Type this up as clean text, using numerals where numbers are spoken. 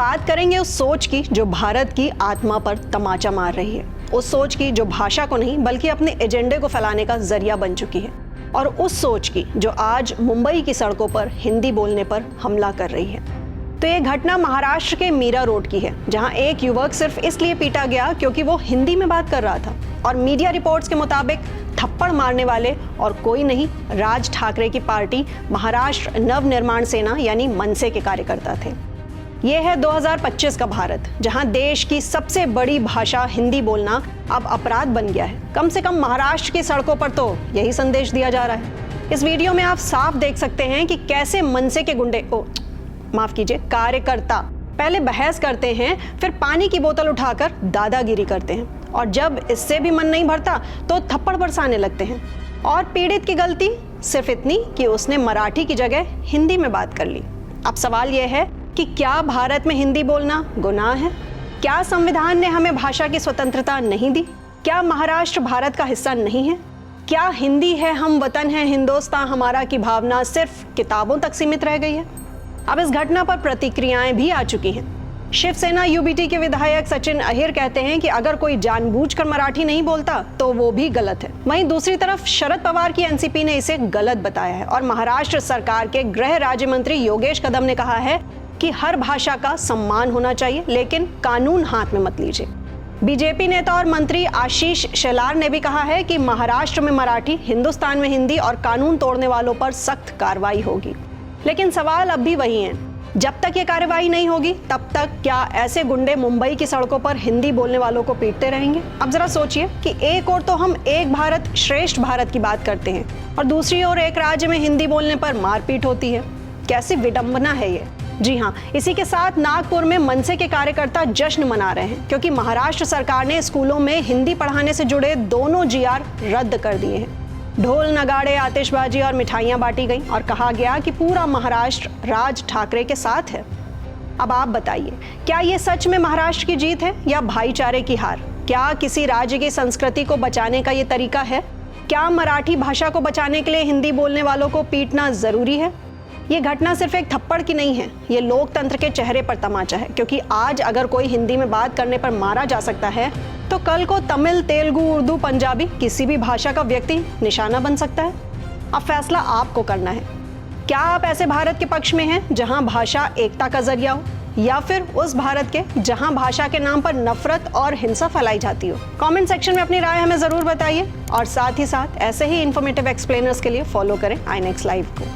बात करेंगे उस सोच की जो भारत की आत्मा पर तमाचा मार रही है, उस सोच की जो भाषा को नहीं बल्कि अपने एजेंडे को फैलाने का जरिया बन चुकी है, और उस सोच की जो आज मुंबई की सड़कों पर हिंदी बोलने पर हमला कर रही है। तो ये घटना महाराष्ट्र के मीरा रोड की है, जहां एक युवक सिर्फ इसलिए पीटा गया क्योंकि वो हिंदी में बात कर रहा था, और मीडिया रिपोर्ट्स के मुताबिक थप्पड़ मारने वाले और कोई नहीं, राज ठाकरे की पार्टी महाराष्ट्र नव निर्माण सेना यानी मनसे के कार्यकर्ता थे। ये है 2025 का भारत, जहां देश की सबसे बड़ी भाषा हिंदी बोलना अब अपराध बन गया है। कम से कम महाराष्ट्र की सड़कों पर तो यही संदेश दिया जा रहा है। इस वीडियो में आप साफ देख सकते हैं कि कैसे मनसे के गुंडे कार्यकर्ता पहले बहस करते हैं, फिर पानी की बोतल उठाकर दादागिरी करते हैं, और जब इससे भी मन नहीं भरता तो थप्पड़ बरसाने लगते हैं। और पीड़ित की गलती सिर्फ इतनी कि उसने मराठी की जगह हिंदी में बात कर ली। अब सवाल यह है कि क्या भारत में हिंदी बोलना गुनाह है? क्या संविधान ने हमें भाषा की स्वतंत्रता नहीं दी? क्या महाराष्ट्र भारत का हिस्सा नहीं है? क्या हिंदी है हम वतन है हिंदुस्तान हमारा की भावना सिर्फ किताबों तक सीमित रह गई है? अब इस घटना पर प्रतिक्रियाएं भी आ चुकी हैं। शिवसेना यूबीटी के विधायक सचिन अहिर कहते हैं कि अगर कोई जानबूझकर मराठी नहीं बोलता तो वो भी गलत है। वहीं दूसरी तरफ शरद पवार की एनसीपी ने इसे गलत बताया है, और महाराष्ट्र सरकार के गृह राज्य मंत्री योगेश कदम ने कहा है कि हर भाषा का सम्मान होना चाहिए, लेकिन कानून हाथ में मत लीजिए। बीजेपी नेता और मंत्री आशीष शेलार ने भी कहा है कि महाराष्ट्र में मराठी, हिंदुस्तान में हिंदी, और कानून तोड़ने वालों पर सख्त कार्रवाई होगी। लेकिन सवाल अब भी वही है, जब तक ये कार्रवाई नहीं होगी तब तक क्या ऐसे गुंडे मुंबई की सड़कों पर हिंदी बोलने वालों को पीटते रहेंगे? अब जरा सोचिए कि एक ओर तो हम एक भारत श्रेष्ठ भारत की बात करते हैं, और दूसरी ओर एक राज्य में हिंदी बोलने पर मारपीट होती है। कैसी विडंबना है ये। जी हाँ, इसी के साथ नागपुर में मनसे के कार्यकर्ता जश्न मना रहे हैं, क्योंकि महाराष्ट्र सरकार ने स्कूलों में हिंदी पढ़ाने से जुड़े दोनों जीआर रद्द कर दिए हैं। ढोल नगाड़े, आतिशबाजी और मिठाइयां बांटी गई, और कहा गया कि पूरा महाराष्ट्र राज ठाकरे के साथ है। अब आप बताइए, क्या ये सच में महाराष्ट्र की जीत है या भाईचारे की हार? क्या किसी राज्य की संस्कृति को बचाने का ये तरीका है? क्या मराठी भाषा को बचाने के लिए हिंदी बोलने वालों को पीटना जरूरी है? ये घटना सिर्फ एक थप्पड़ की नहीं है, ये लोकतंत्र के चेहरे पर तमाचा है, क्योंकि आज अगर कोई हिंदी में बात करने पर मारा जा सकता है तो कल को तमिल, तेलुगु, उर्दू, पंजाबी किसी भी भाषा का व्यक्ति निशाना बन सकता है। अब फैसला आपको करना है। क्या आप ऐसे भारत के पक्ष में हैं जहां भाषा एकता का जरिया हो, या फिर उस भारत के जहां भाषा के नाम पर नफरत और हिंसा फैलाई जाती हो? कमेंट सेक्शन में अपनी राय हमें जरूर बताइए, और साथ ही साथ ऐसे ही इन्फॉर्मेटिव एक्सप्लेनर्स के लिए फॉलो करें आई नेक्स्ट लाइव को।